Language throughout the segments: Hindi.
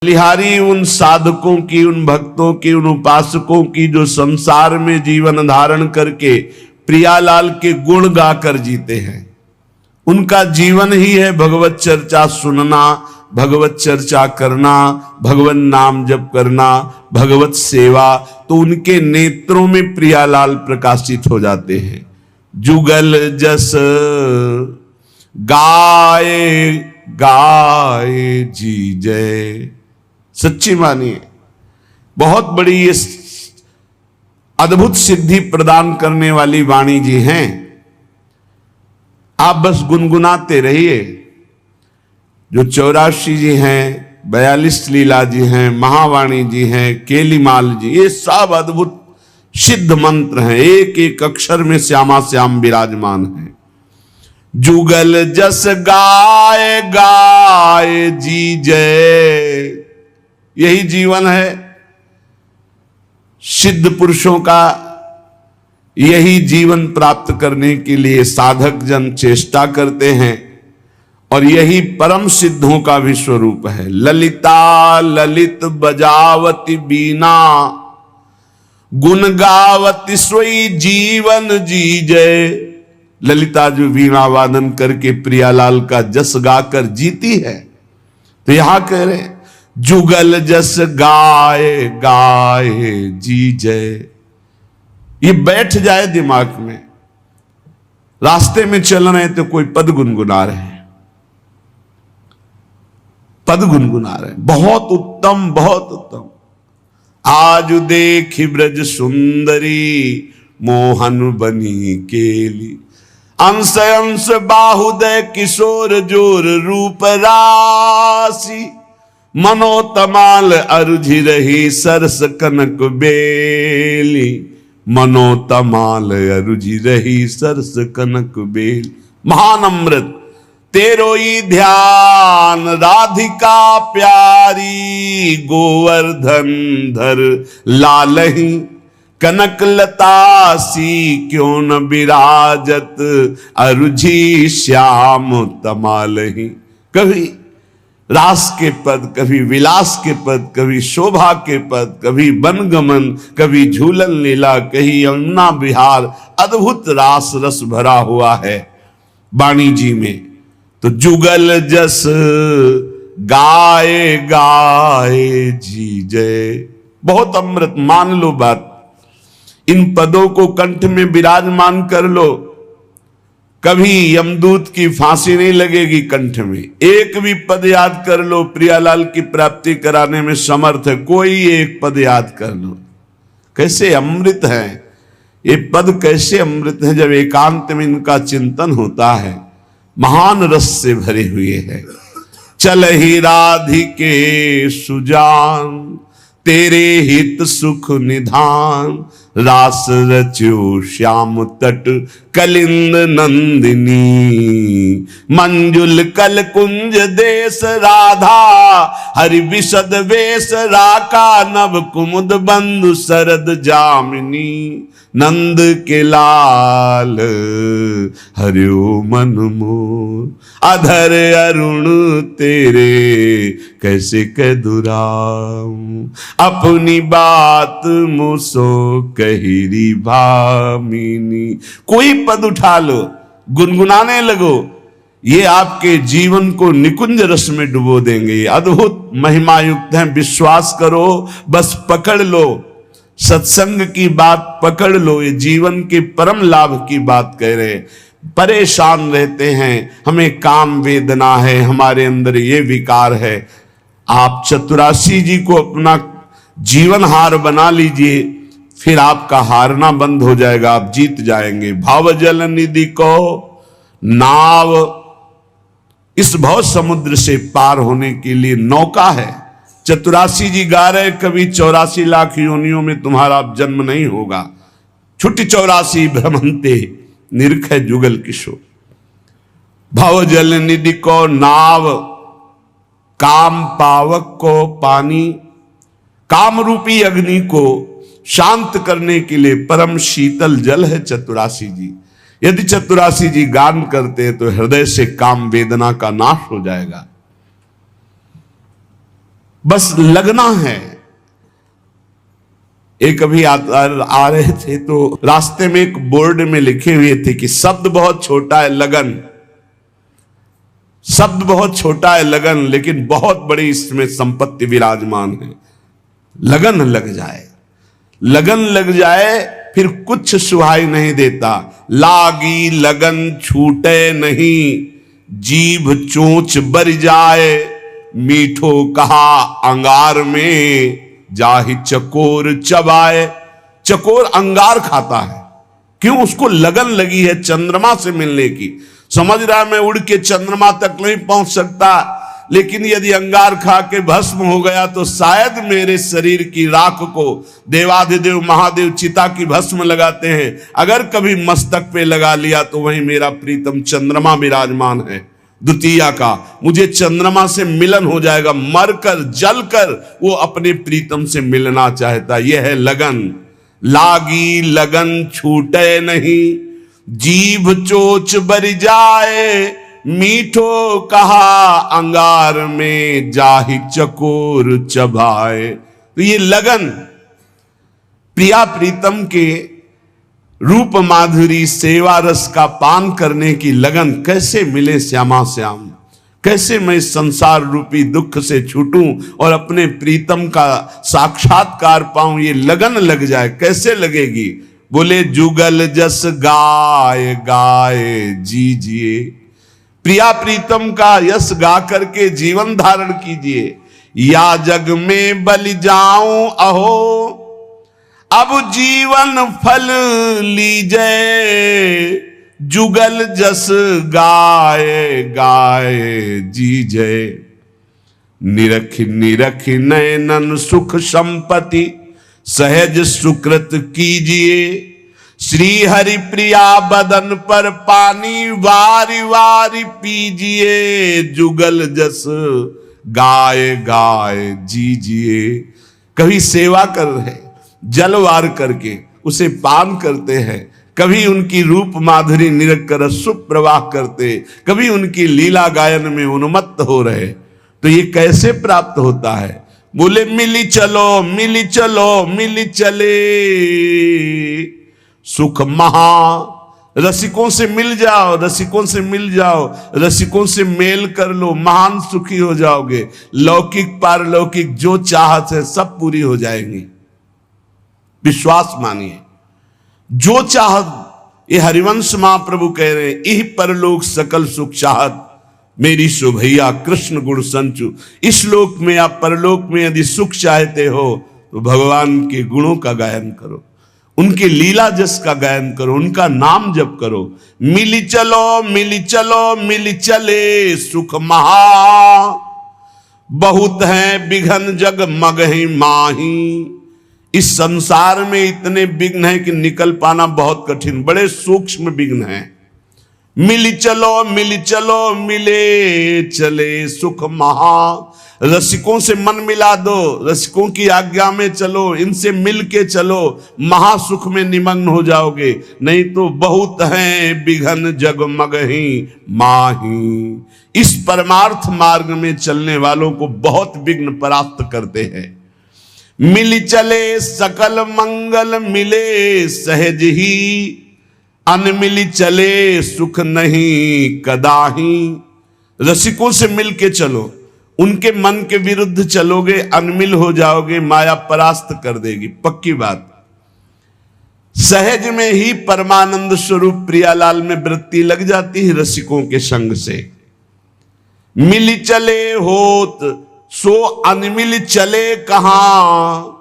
बलिहारी उन साधकों की, उन भक्तों की, उन उपासकों की जो संसार में जीवन धारण करके प्रियालाल के गुण गाकर जीते हैं। उनका जीवन ही है भगवत चर्चा सुनना, भगवत चर्चा करना, भगवत नाम जप करना, भगवत सेवा। तो उनके नेत्रों में प्रियालाल प्रकाशित हो जाते हैं। जुगल जस गाए गाए जी जय। सच्ची मानिए, बहुत बड़ी ये अद्भुत सिद्धि प्रदान करने वाली वाणी जी हैं। आप बस गुनगुनाते रहिए। जो 84 जी हैं, 42 लीला जी हैं, महावाणी जी हैं, केलीमाल जी, ये सब अद्भुत सिद्ध मंत्र हैं। एक एक अक्षर में श्यामा श्याम विराजमान है। जुगल जस गाए गाए जी जय, यही जीवन है सिद्ध पुरुषों का। यही जीवन प्राप्त करने के लिए साधक जन चेष्टा करते हैं और यही परम सिद्धों का भी स्वरूप है। ललिता ललित बजावती बीना, गुण गावती सोई जीवन जी जय। ललिता जो वीणा वादन करके प्रियालाल का जस गाकर जीती है, तो यहां कह रहे जुगल जस गाए गाए जी जय। ये बैठ जाए दिमाग में। रास्ते में चल रहे तो कोई पद गुनगुना रहे हैं, पद गुनगुना रहे हैं। बहुत उत्तम, बहुत उत्तम। आज देखी ब्रज सुंदरी, मोहन बनी केली। अंश अंश बाहुदय किशोर जोर रूप राशि। मनोतमाल अरुझि रही सरस कनक बेली। मनोतमाल अरुझि रही सरस कनक बेल। महान अमृत तेरो ही ध्यान, राधिका प्यारी। गोवर्धन धर लालही, कनक लता सी क्यों न विराजत। अरुझि श्याम तमालही। कभी रास के पद, कभी विलास के पद, कभी शोभा के पद, कभी वनगमन, कभी झूलन लीला, कहीं यमुना विहार। अद्भुत रास रस भरा हुआ है वाणी जी में। तो जुगल जस गाए गाए जी जय। बहुत अमृत, मान लो बात। इन पदों को कंठ में विराजमान कर लो, कभी यमदूत की फांसी नहीं लगेगी कंठ में। एक भी पद याद कर लो, प्रियालाल की प्राप्ति कराने में समर्थ है। कोई एक पद याद कर लो। कैसे अमृत है ये पद, कैसे अमृत है जब एकांत में इनका चिंतन होता है। महान रस से भरे हुए हैं। चल ही राधिके सुजान, तेरे हित सुख निधान। रास रच्यो श्याम तट कलिंद नंदिनी। मंजुल कल कुंज देश राधा, हरि विशद वेश राका। नव कुमुद बंधु शरद जामिनी। नंद के लाल हरियो मन मोर। अधर अरुण तेरे कैसे कह दुराऊं। अपनी बात मुसो कहिरी भामिनी। कोई पद उठा लो, गुनगुनाने लगो, ये आपके जीवन को निकुंज रस में डुबो देंगे। अद्भुत महिमा युक्त हैं। विश्वास करो, बस पकड़ लो। सत्संग की बात पकड़ लो। ये जीवन के परम लाभ की बात कह रहे। परेशान रहते हैं, हमें काम वेदना है, हमारे अंदर ये विकार है। आप चतुरासी जी को अपना जीवन हार बना लीजिए, फिर आपका हारना बंद हो जाएगा, आप जीत जाएंगे। भाव जल निधि को नाव, इस भव समुद्र से पार होने के लिए नौका है। चतुरासी जी गा रहे, कभी 84 लाख योनियों में तुम्हारा जन्म नहीं होगा। छुट्टी 84 भ्रमंते निरख जुगल किशोर। भव जल निधि को नाव, काम पावक को पानी। काम रूपी अग्नि को शांत करने के लिए परम शीतल जल है चतुरासी जी। यदि चतुरासी जी गान करते हैं तो हृदय से काम वेदना का नाश हो जाएगा। बस लगना है। एक अभी आ रहे थे तो रास्ते में एक बोर्ड में लिखे हुए थे कि शब्द बहुत छोटा है लगन, शब्द बहुत छोटा है लगन, लेकिन बहुत बड़ी इसमें संपत्ति विराजमान है। लगन लग जाए, लगन लग जाए, फिर कुछ सुहाई नहीं देता। लागी लगन छूटे नहीं, जीभ चोंच बर जाए, मीठो कहा अंगार में, जाहि चकोर चबाए। चकोर अंगार खाता है, क्यों? उसको लगन लगी है चंद्रमा से मिलने की। समझ रहा है मैं उड़ के चंद्रमा तक नहीं पहुंच सकता, लेकिन यदि अंगार खा के भस्म हो गया तो शायद मेरे शरीर की राख को देवाधिदेव महादेव चिता की भस्म लगाते हैं, अगर कभी मस्तक पे लगा लिया तो वहीं मेरा प्रीतम चंद्रमा विराजमान है द्वितीया का, मुझे चंद्रमा से मिलन हो जाएगा। मरकर जलकर वो अपने प्रीतम से मिलना चाहता। यह है लगन। लागी लगन छूटे नहीं, जीभ चोच बर जाए, मीठो कहा अंगार में, जाहि चकोर चबाए। तो ये लगन, प्रिया प्रीतम के रूप माधुरी सेवा रस का पान करने की लगन, कैसे मिले श्यामा श्याम, कैसे मैं संसार रूपी दुख से छूटूं और अपने प्रीतम का साक्षात्कार पाऊं। ये लगन लग जाए, कैसे लगेगी? बोले जुगल जस गाय गाए जीजिए, प्रिया प्रीतम का यश गा करके जीवन धारण कीजिए। या जग में बलि जाऊं अहो, अब जीवन फल लीजे, जुगल जस गाए गाए जीजे। निरख निरख नयनन सुख संपत्ति, सहज सुकृत कीजिए, श्री हरि प्रिया बदन पर पानी वारी वारी पीजिए, जुगल जस गाए गाए जीजिए। कभी सेवा कर रहे, जलवार करके उसे पान करते हैं, कभी उनकी रूप माधुरी निरख कर सुप्रवाह करते, कभी उनकी लीला गायन में उन्मत्त हो रहे। तो ये कैसे प्राप्त होता है? बोले मिली चलो मिली चलो मिली चले, सुख महा। रसिकों से मिल जाओ, रसिकों से मिल जाओ, रसिकों से मेल कर लो, महान सुखी हो जाओगे। लौकिक पारलौकिक जो चाहत है सब पूरी हो जाएंगी, विश्वास मानिए। जो चाहत, ये हरिवंश महाप्रभु कह रहे हैं, यही परलोक सकल सुख चाहत, मेरी शोभैया कृष्ण गुण संचु। इस लोक में या परलोक में यदि सुख चाहते हो तो भगवान के गुणों का गायन करो, उनके लीला जस का गायन करो, उनका नाम जप करो। मिली चलो मिली चलो मिली चले, सुख महा। बहुत है बिघन जग मगहि माही। इस संसार में इतने विघ्न है कि निकल पाना बहुत कठिन, बड़े सूक्ष्म विघ्न है। मिली चलो मिले चले, सुख महा। रसिकों से मन मिला दो, रसिकों की आज्ञा में चलो, इनसे मिल के चलो, महासुख में निमग्न हो जाओगे। नहीं तो बहुत हैं बिघन जगमगही माही। इस परमार्थ मार्ग में चलने वालों को बहुत विघ्न परास्त करते हैं। मिल चले सकल मंगल मिले सहज ही, अनमिली चले सुख नहीं कदाही। रसिकों से मिल के चलो, उनके मन के विरुद्ध चलोगे, अनमिल हो जाओगे, माया परास्त कर देगी, पक्की बात। सहज में ही परमानंद स्वरूप प्रियालाल में वृत्ति लग जाती है रसिकों के संग से। मिल चले होत सो अनमिल चले कहां।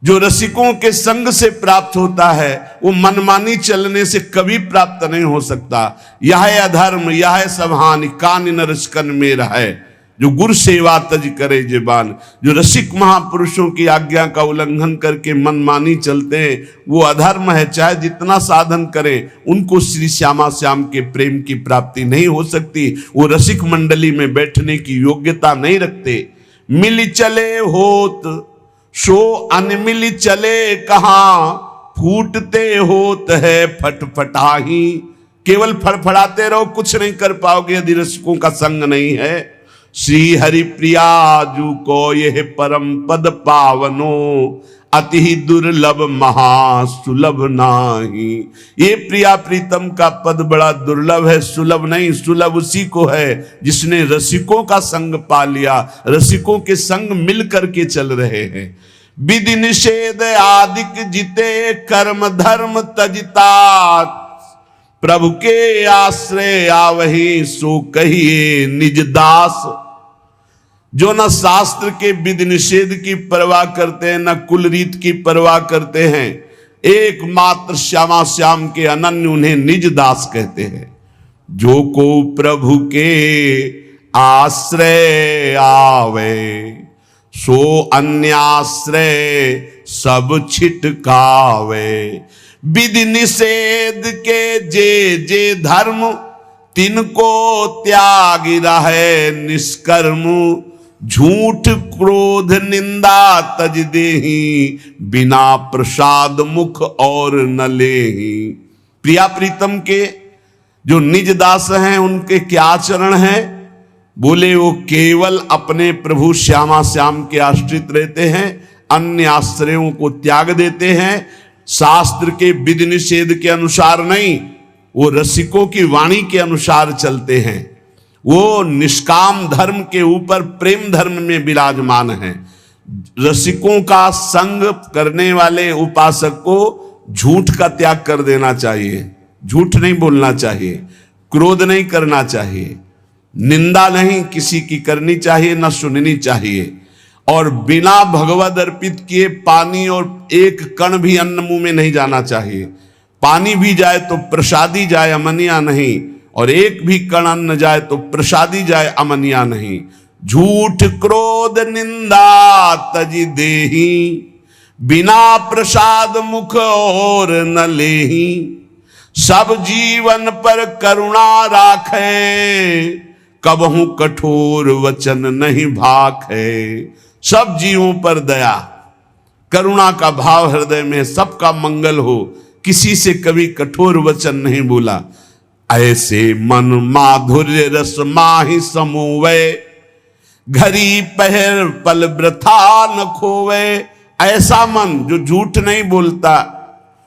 जो रसिकों के संग से प्राप्त होता है वो मनमानी चलने से कभी प्राप्त नहीं हो सकता। यह अधर्म यह सब हानि कान न रसिकन में रहे, जो गुरु सेवा तज करे जेबान। जो रसिक महापुरुषों की आज्ञा का उल्लंघन करके मनमानी चलते हैं वो अधर्म है। चाहे जितना साधन करें उनको श्री श्यामा श्याम के प्रेम की प्राप्ति नहीं हो सकती, वो रसिक मंडली में बैठने की योग्यता नहीं रखते। मिल चले होत सो अनमिल चले कहां, फूटते होत है फटफटाही। केवल फड़फड़ाते रहो, कुछ नहीं कर पाओगे यदि रसिकों का संग नहीं है। श्री हरि प्रियाजू को यह परम पद पावनो, अति दुर्लभ महासुलभ नाही। ये प्रिया प्रीतम का पद बड़ा दुर्लभ है, सुलभ नहीं। सुलभ उसी को है जिसने रसिकों का संग पा लिया, रसिकों के संग मिल करके चल रहे हैं। विधि निषेध आदिक जिते, कर्म धर्म तजता, प्रभु के आश्रय आवही सो कहिए निज दास। जो न शास्त्र के विधि निषेध की परवाह करते हैं, न कुल रीत की परवाह करते हैं, एकमात्र श्यामा श्याम के अनन्य उन्हें निज दास कहते हैं। जो को प्रभु के आश्रय आवे, सो अन्याश्रय सब छिटकावे। विधि निषेध के जे जे धर्म, तिनको त्याग रहे निष्कर्म। झूठ क्रोध निंदा तज देही, बिना प्रसाद मुख और न लेही। प्रिया प्रीतम के जो निज दास हैं उनके क्या आचरण हैं? बोले वो केवल अपने प्रभु श्यामा श्याम के आश्रित रहते हैं, अन्य आश्रयों को त्याग देते हैं। शास्त्र के विधि निषेध के अनुसार नहीं, वो रसिकों की वाणी के अनुसार चलते हैं। वो निष्काम धर्म के ऊपर प्रेम धर्म में विराजमान हैं। रसिकों का संग करने वाले उपासक को झूठ का त्याग कर देना चाहिए, झूठ नहीं बोलना चाहिए, क्रोध नहीं करना चाहिए, निंदा नहीं किसी की करनी चाहिए, न सुननी चाहिए, और बिना भगवद अर्पित किए पानी और एक कण भी अन्न मुंह में नहीं जाना चाहिए। पानी भी जाए तो प्रसादी जाए, अमनिया नहीं, और एक भी कण अन्न जाए तो प्रसादी जाए, अमनिया नहीं। झूठ क्रोध निंदा तज देही, बिना प्रसाद मुख और न लेही। सब जीवन पर करुणा राखे, कबहू कठोर वचन नहीं भाखे। सब जीवों पर दया करुणा का भाव हृदय में, सबका मंगल हो, किसी से कभी कठोर वचन नहीं बोला। ऐसे मन माधुर्य रस माहि समूवे, घड़ी पहर पल वृथा न खोवे। ऐसा मन जो झूठ नहीं बोलता,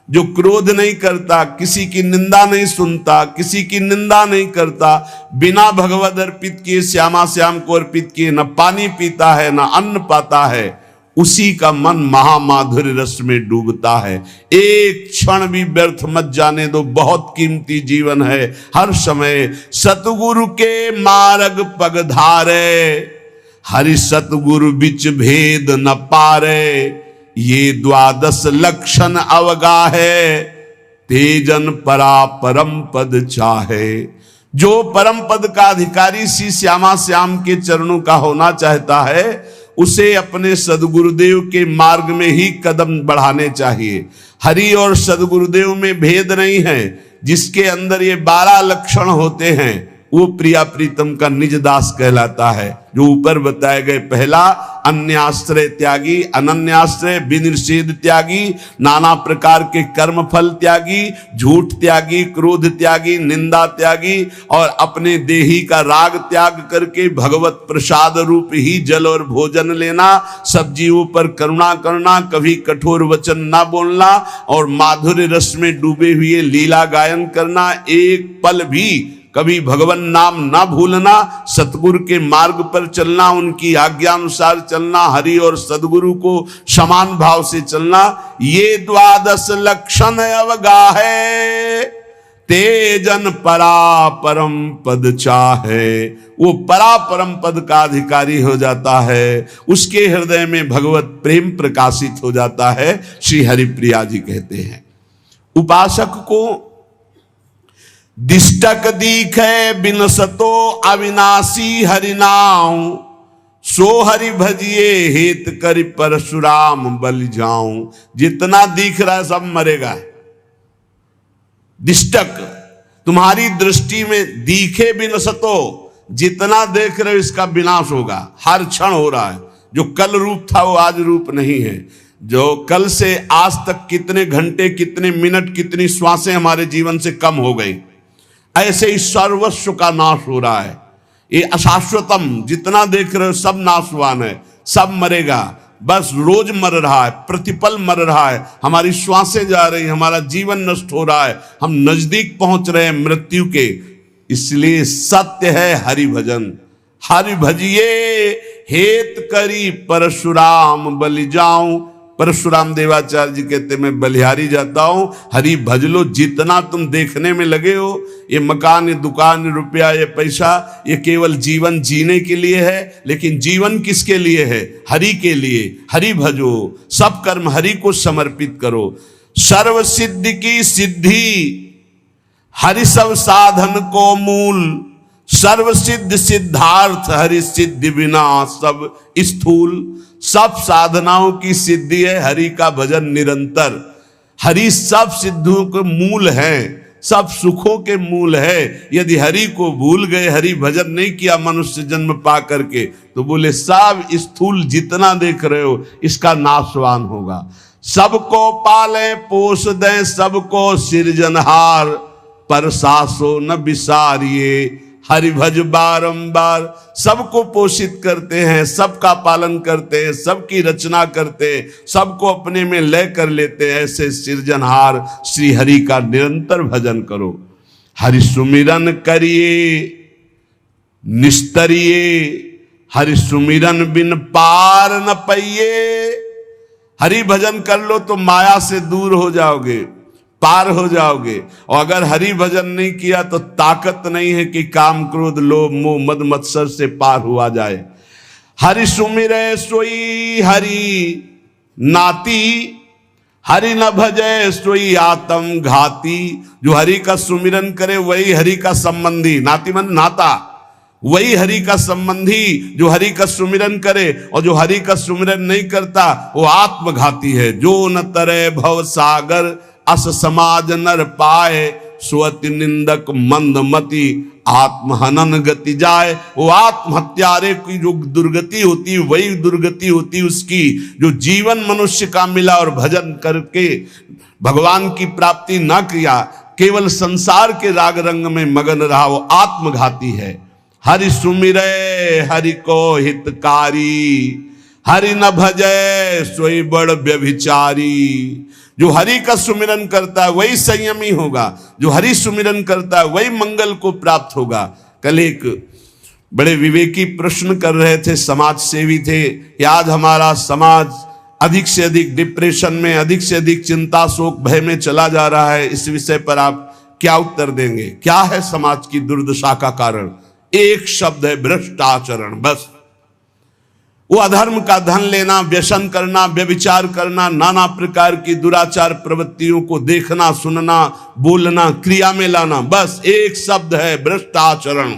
जो क्रोध नहीं करता, किसी की निंदा नहीं सुनता, किसी की निंदा नहीं करता, बिना भगवद अर्पित किए श्यामा श्याम को अर्पित किए न पानी पीता है न अन्न पाता है, उसी का मन महामाधुर्य रस में डूबता है। एक क्षण भी व्यर्थ मत जाने दो, बहुत कीमती जीवन है। हर समय सतगुरु के मार्ग पग धारे, हरि सतगुरु बिच भेद न पारे। ये द्वादश लक्षण अवगाहे, तेजन परा परम पद चाहे। जो परम पद का अधिकारी श्री श्यामा श्याम के चरणों का होना चाहता है, उसे अपने सदगुरुदेव के मार्ग में ही कदम बढ़ाने चाहिए। हरि और सदगुरुदेव में भेद नहीं है। जिसके अंदर ये 12 लक्षण होते हैं वो प्रिया प्रीतम का निज दास कहलाता है। जो ऊपर बताए गए, पहला अन्याश्रय त्यागी, अनन्याश्रय विनिषेध त्यागी, नाना प्रकार के कर्म फल त्यागी, झूठ त्यागी, क्रोध त्यागी, निंदा त्यागी, और अपने देही का राग त्याग करके भगवत प्रसाद रूप ही जल और भोजन लेना, सब जीवों पर करुणा करना, कभी कठोर वचन ना बोलना, और माधुर्य रस में डूबे हुए लीला गायन करना, एक पल भी कभी भगवान नाम ना भूलना, सतगुरु के मार्ग पर चलना, उनकी आज्ञा अनुसार चलना, हरि और सदगुरु को समान भाव से चलना। ये द्वादश लक्षण अवगाहे, तेजन परा परम पद चाहे। वो परा परम पद का अधिकारी हो जाता है, उसके हृदय में भगवत प्रेम प्रकाशित हो जाता है। श्री हरिप्रिया जी कहते हैं, उपासक को दिष्टक दीखे बिनसतो अविनाशी हरिनाम, सो हरि भजिए हेत करि परशुराम बलि जाऊं। जितना दिख रहा है सब मरेगा। दिष्टक तुम्हारी दृष्टि में दिखे बिनसतो, जितना देख रहे हो इसका विनाश होगा, हर क्षण हो रहा है। जो कल रूप था वो आज रूप नहीं है। जो कल से आज तक कितने घंटे, कितने मिनट, कितनी श्वासें हमारे जीवन से कम हो गई, ऐसे ही सर्वस्व का नाश हो रहा है। ये अशाश्वतम, जितना देख रहे हो सब नाशवान है, सब मरेगा, बस रोज मर रहा है, प्रतिपल मर रहा है, हमारी श्वासें जा रही, हमारा जीवन नष्ट हो रहा है, हम नजदीक पहुंच रहे हैं मृत्यु के। इसलिए सत्य है हरि भजन। हरि भजिए हेत करी परशुराम बलि जाऊं। परशुराम देवाचार्य जी कहते मैं बलिहारी जाता हूं, हरि भज लो। जितना तुम देखने में लगे हो, ये मकान, ये दुकान, ये रुपया, ये पैसा, ये केवल जीवन जीने के लिए है, लेकिन जीवन किसके लिए है? हरि के लिए। हरि भजो, सब कर्म हरि को समर्पित करो। सर्व सिद्धि की सिद्धि हरि सब साधन को मूल। सर्व सिद्ध सिद्धार्थ हरि सिद्धि बिना सब स्थूल। सब साधनाओं की सिद्धि है हरि का भजन निरंतर। हरि सब सिद्धियों के मूल है, सब सुखों के मूल है। यदि हरि को भूल गए, हरि भजन नहीं किया मनुष्य जन्म पा करके, तो बोले सब स्थूल जितना देख रहे हो इसका नाशवान होगा। सबको पाले पोस दें, सबको सृजनहार, पर सासो न बिसारिए हरि भज बारंबार। सबको पोषित करते हैं, सबका पालन करते हैं, सबकी रचना करते हैं, सबको अपने में लय कर लेते हैं। ऐसे सृजनहार श्री हरि का निरंतर भजन करो। हरि सुमिरन करिए निस्तरिए, हरि सुमिरन बिन पार न पाइए। हरि भजन कर लो तो माया से दूर हो जाओगे, पार हो जाओगे। और अगर हरि भजन नहीं किया तो ताकत नहीं है कि काम क्रोध लोभ मोह मद मत्सर से पार हुआ जाए। हरि सुमिरै सोई हरि नाती, हरि न भजै सोई आत्म घाती। जो हरि का सुमिरन करे वही हरि का संबंधी, नाती मन नाता, वही हरि का संबंधी जो हरि का सुमिरन करे। और जो हरि का सुमिरन नहीं करता वो आत्मघाती है। जो न तरे भव सागर अस समाज नर पाए, स्वति निंदक मंदमति आत्महनन गति जाए। वो आत्महत्यारे की जो दुर्गति होती वही दुर्गति होती उसकी, जो जीवन मनुष्य का मिला और भजन करके भगवान की प्राप्ति न किया, केवल संसार के राग रंग में मगन रहा, वो आत्मघाती है। हरि सुमिरै हरि को हितकारी, हरि न भजै सोई बड़ व्यभिचारी। जो हरि का सुमिरन करता है वही संयमी होगा, जो हरि सुमिरन करता है वही मंगल को प्राप्त होगा। कल एक बड़े विवेकी प्रश्न कर रहे थे, समाज सेवी थे, कि आज हमारा समाज अधिक से अधिक डिप्रेशन में, अधिक से अधिक चिंता शोक भय में चला जा रहा है। इस विषय पर आप क्या उत्तर देंगे? क्या है समाज की दुर्दशा का कारण? एक शब्द है, भ्रष्टाचरण। बस वो अधर्म का धन लेना, व्यसन करना, व्यभिचार करना, नाना प्रकार की दुराचार प्रवृत्तियों को देखना, सुनना, बोलना, क्रिया में लाना, बस एक शब्द है, भ्रष्टाचरण।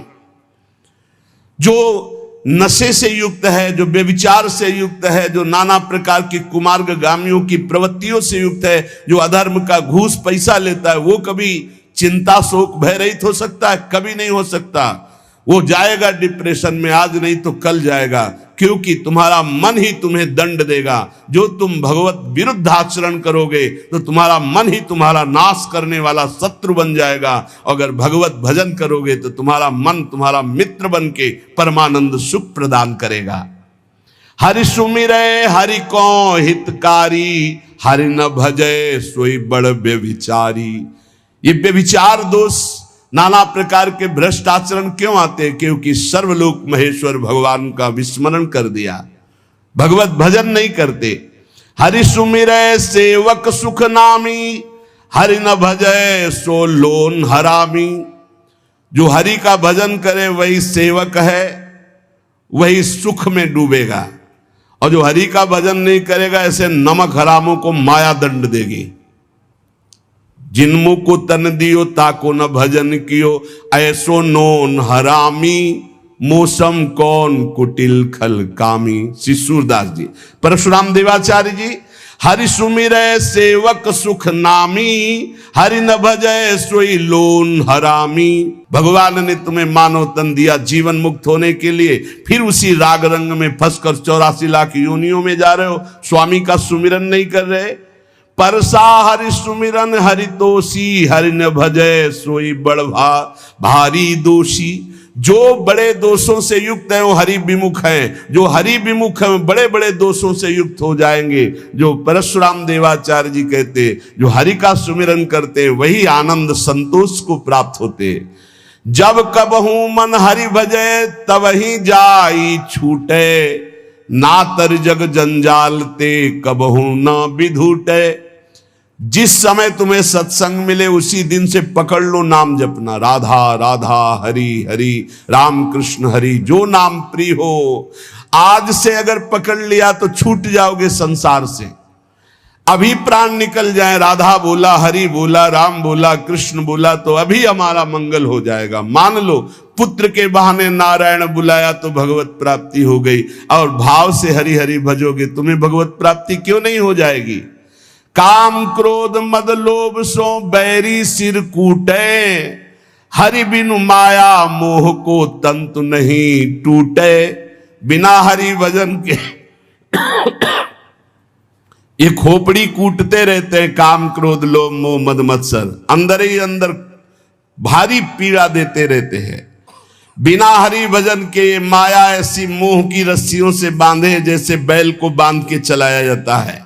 जो नशे से युक्त है, जो व्यभिचार से युक्त है, जो नाना प्रकार की कुमार्गामियों की प्रवृत्तियों से युक्त है, जो अधर्म का घूस पैसा लेता है, वो कभी चिंता शोक भय रहित हो सकता है? कभी नहीं हो सकता। वो जाएगा डिप्रेशन में, आज नहीं तो कल जाएगा, क्योंकि तुम्हारा मन ही तुम्हें दंड देगा। जो तुम भगवत विरुद्ध आचरण करोगे तो तुम्हारा मन ही तुम्हारा नाश करने वाला शत्रु बन जाएगा। अगर भगवत भजन करोगे तो तुम्हारा मन तुम्हारा मित्र बन के परमानंद सुख प्रदान करेगा। हरि सुमिरै हरि को हितकारी, हरि न भजै सोई बड़ व्यभिचारी। ये व्यभिचार दोष, नाना प्रकार के भ्रष्ट आचरण क्यों आते हैं? क्योंकि सर्वलोक महेश्वर भगवान का विस्मरण कर दिया, भगवत भजन नहीं करते। हरि सुमिरै सेवक सुख नामी, हरि न भजै सो लोन हरामी। जो हरि का भजन करे वही सेवक है, वही सुख में डूबेगा। और जो हरि का भजन नहीं करेगा, ऐसे नमक हरामों को माया दंड देगी। जिनमु को तन दियो ताको न भजन कियो, ऐसो नोन हरामी मौसम कौन कुटिल खल कामी। श्री सूरदास जी, परशुराम देवाचार्य जी। हरि सुमिरै सेवक सुख नामी, हरि न भजै सोई लोन हरामी। भगवान ने तुम्हें मानव तन दिया जीवन मुक्त होने के लिए, फिर उसी राग रंग में फंसकर 84 लाख योनियों में जा रहे हो, स्वामी का सुमिरन नहीं कर रहे। परसा हरि सुमिरन हरि तोषी, हरि न भजै सोई बड़ भारी दोषी। जो बड़े दोषों से युक्त है वो हरि विमुख है, जो हरि विमुख है बड़े बड़े दोषों से युक्त हो जाएंगे। जो परशुराम देवाचार्य जी कहते, जो हरि का सुमिरन करते वही आनंद संतोष को प्राप्त होते। जब कबहू मन हरि भजे तब ही जाई छूटे, ना तर जग जंजाल ते कबहू न विधूटे। जिस समय तुम्हें सत्संग मिले उसी दिन से पकड़ लो नाम जपना, राधा राधा हरि हरि राम कृष्ण हरि, जो नाम प्रिय हो। आज से अगर पकड़ लिया तो छूट जाओगे संसार से। अभी प्राण निकल जाए, राधा बोला, हरि बोला, राम बोला, कृष्ण बोला तो अभी हमारा मंगल हो जाएगा। मान लो पुत्र के बहाने नारायण बुलाया तो भगवत प्राप्ति हो गई, और भाव से हरि हरि भजोगे तुम्हें भगवत प्राप्ति क्यों नहीं हो जाएगी। काम क्रोध मद लोभ सो बैरी सिर कूटे, हरि बिनु माया मोह को तंतु नहीं टूटे। बिना हरि भजन के ये खोपड़ी कूटते रहते हैं, काम क्रोध लोभ मोह मद मत्सर अंदर ही अंदर भारी पीड़ा देते रहते हैं। बिना हरि भजन के माया ऐसी मोह की रस्सियों से बांधे जैसे बैल को बांध के चलाया जाता है।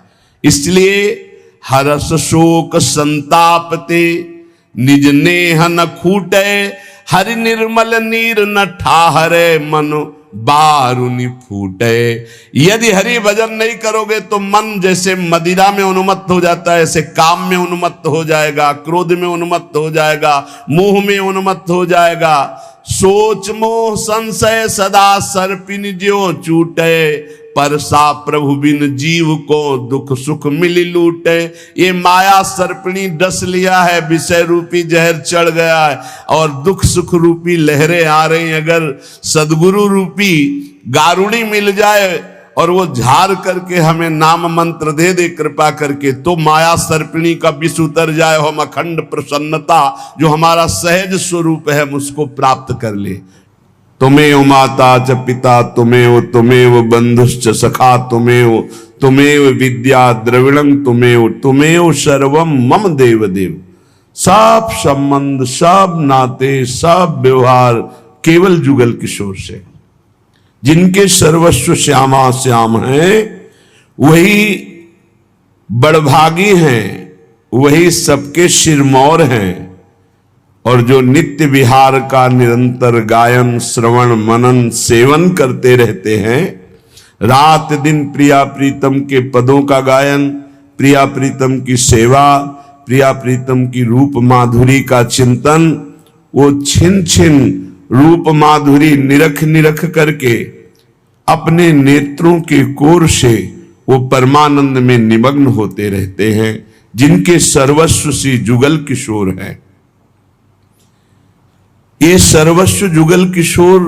इसलिए हरस शोक संताप ते निज नेह न खूटे, हरि निर्मल नीर न ठाहरे मन बारुनि फूटे। यदि हरि भजन नहीं करोगे तो मन जैसे मदिरा में उन्मत्त हो जाता है, ऐसे काम में उन्मत्त हो जाएगा, क्रोध में उन्मत्त हो जाएगा, मोह में उन्मत्त हो जाएगा। सोच मोह संशय सदा सर्पिन ज्यों चूटे, परसा प्रभु बिन जीव को दुख सुख मिली लूटे। ये माया सर्पिणी डस लिया है, विषय रूपी जहर चढ़ गया है और दुख सुख रूपी लहरें आ रही। अगर सदगुरु रूपी गारुड़ी मिल जाए और वो झाड़ करके हमें नाम मंत्र दे दे कृपा करके, तो माया सर्पिणी का विष उतर जाए, हम अखंड प्रसन्नता जो हमारा सहज स्वरूप है हम उसको प्राप्त कर ले। तुमेव माता च पिता तुमेव बंधुश्च सखा तुमेव विद्या द्रविणं तुमेव सर्वम मम देव देव। सब संबंध, सब नाते, सब व्यवहार केवल जुगल किशोर से। जिनके सर्वस्व श्यामा श्याम हैं वही बड़भागी हैं, वही सबके सिरमौर हैं। और जो नित्य विहार का निरंतर गायन श्रवण मनन सेवन करते रहते हैं, रात दिन प्रिया प्रीतम के पदों का गायन, प्रिया प्रीतम की सेवा, प्रिया प्रीतम की रूप माधुरी का चिंतन, वो छिन छिन रूप माधुरी निरख निरख करके अपने नेत्रों के कोर से वो परमानंद में निमग्न होते रहते हैं। जिनके सर्वस्व श्री जुगल किशोर हैं, ये सर्वस्व जुगल किशोर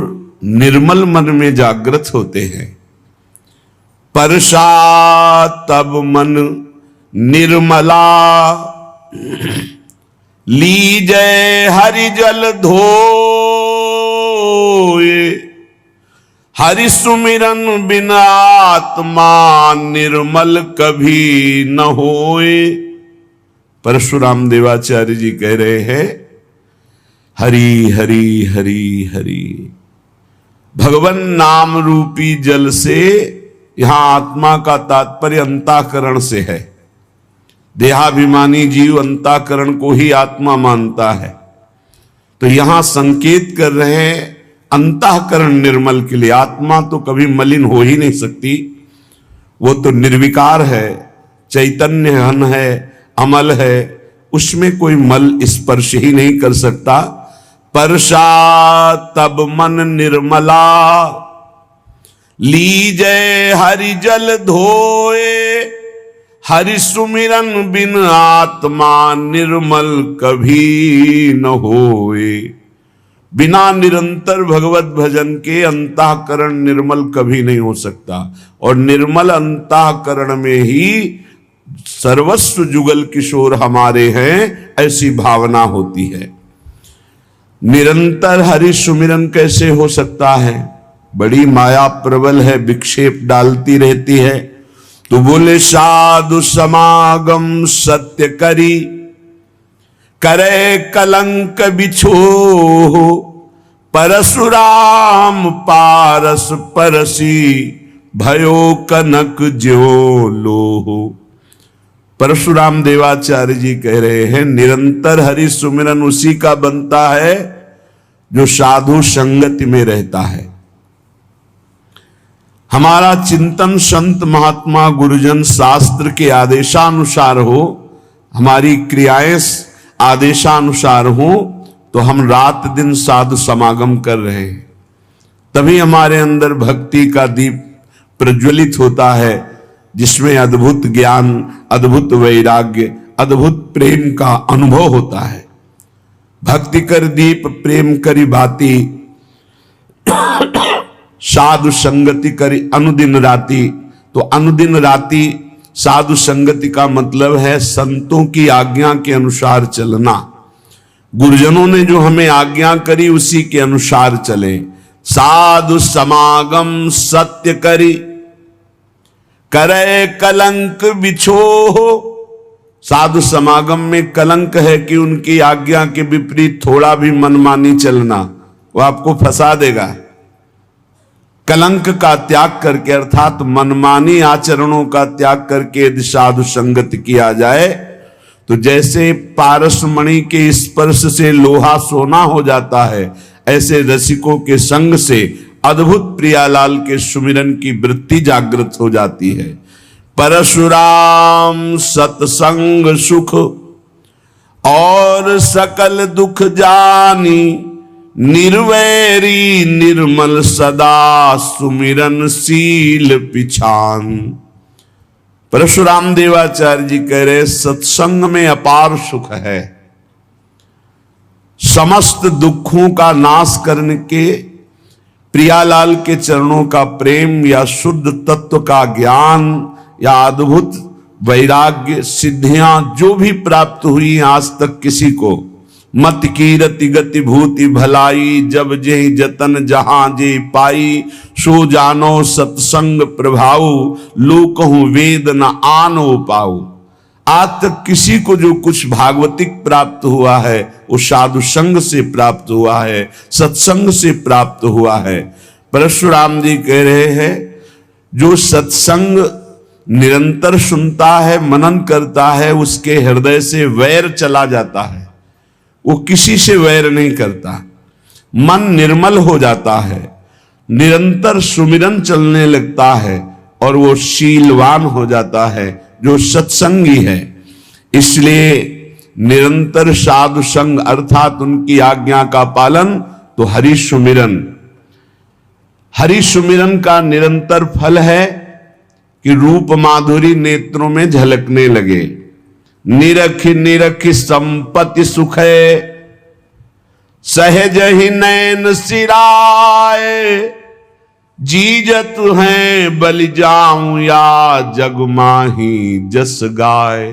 निर्मल मन में जागृत होते हैं। परसा तब मन निर्मला, लीजय हरि जल धोए, हरि सुमिरन बिना आत्मा निर्मल कभी न होए। परशुराम देवाचार्य जी कह रहे हैं, हरि हरि हरि हरि। भगवान नाम रूपी जल से, यहां आत्मा का तात्पर्य अंतःकरण से है। देहाभिमानी जीव अंतःकरण को ही आत्मा मानता है, तो यहां संकेत कर रहे हैं अंतःकरण निर्मल के लिए। आत्मा तो कभी मलिन हो ही नहीं सकती, वो तो निर्विकार है, चैतन्य घन है, अमल है, उसमें कोई मल स्पर्श ही नहीं कर सकता। परसा तब मन निर्मला, लीजय हरि जल धोए, हरि सुमिरन बिन आत्मा निर्मल कभी न होए। बिना निरंतर भगवत भजन के अंतःकरण निर्मल कभी नहीं हो सकता, और निर्मल अंतःकरण में ही सर्वस्व जुगल किशोर हमारे हैं, ऐसी भावना होती है। निरंतर हरि सुमिरन कैसे हो सकता है? बड़ी माया प्रबल है, विक्षेप डालती रहती है। तो बोले साधु समागम सत्य करी, करे कलंक बिछो, परशुराम पारस परसी भयो कनक ज्यो लोहो। परशुराम देवाचार्य जी कह रहे हैं निरंतर हरि सुमिरन उसी का बनता है जो साधु संगति में रहता है। हमारा चिंतन संत महात्मा गुरुजन शास्त्र के आदेशानुसार हो, हमारी क्रियाएं आदेशानुसार हो, तो हम रात दिन साधु समागम कर रहे हैं। तभी हमारे अंदर भक्ति का दीप प्रज्वलित होता है, जिसमें अद्भुत ज्ञान, अद्भुत वैराग्य, अद्भुत प्रेम का अनुभव होता है। भक्ति कर दीप प्रेम करी बाती, साधु संगति करी अनुदिन राती। तो अनुदिन राती साधु संगति का मतलब है संतों की आज्ञा के अनुसार चलना। गुरुजनों ने जो हमें आज्ञा करी उसी के अनुसार चले। साधु समागम सत्य करी करे कलंक बिछो। साधु समागम में कलंक है कि उनकी आज्ञा के विपरीत थोड़ा भी मनमानी चलना, वो आपको फंसा देगा। कलंक का त्याग करके अर्थात मनमानी आचरणों का त्याग करके यदि साधु संगत किया जाए तो जैसे पारस मणि के स्पर्श से लोहा सोना हो जाता है, ऐसे रसिकों के संग से अद्भुत प्रियालाल के सुमिरन की वृत्ति जागृत हो जाती है। परशुराम सत्संग सुख और सकल दुख जानी, निर्वैरी निर्मल सदा सुमिरन शील पिछान। परशुराम देवाचार्य जी कह रहे सत्संग में अपार सुख है। समस्त दुखों का नाश करने के प्रियालाल के चरणों का प्रेम या शुद्ध तत्व का ज्ञान या अद्भुत वैराग्य सिद्धियां जो भी प्राप्त हुई आज तक किसी को, मत कीरति गति भूति भलाई, जब जे जतन जहां जे पाई, सो जानो सत्संग प्रभाऊ, लोकहु वेद न आनो पाऊ। आज तक किसी को जो कुछ भागवतिक प्राप्त हुआ है वो साधु संग से प्राप्त हुआ है, सत्संग से प्राप्त हुआ है। परशुराम जी कह रहे हैं जो सत्संग निरंतर सुनता है, मनन करता है, उसके हृदय से वैर चला जाता है। वो किसी से वैर नहीं करता, मन निर्मल हो जाता है, निरंतर सुमिरन चलने लगता है और वो शीलवान हो जाता है जो सत्संगी है। इसलिए निरंतर साधु संग अर्थात उनकी आज्ञा का पालन, तो हरि सुमिरन। हरि सुमिरन का निरंतर फल है कि रूप माधुरी नेत्रों में झलकने लगे। निरख निरख संपत्ति सुख है, सहज ही नैन सिराए, जीजत है बलि जाऊं या जग माही जस गाय।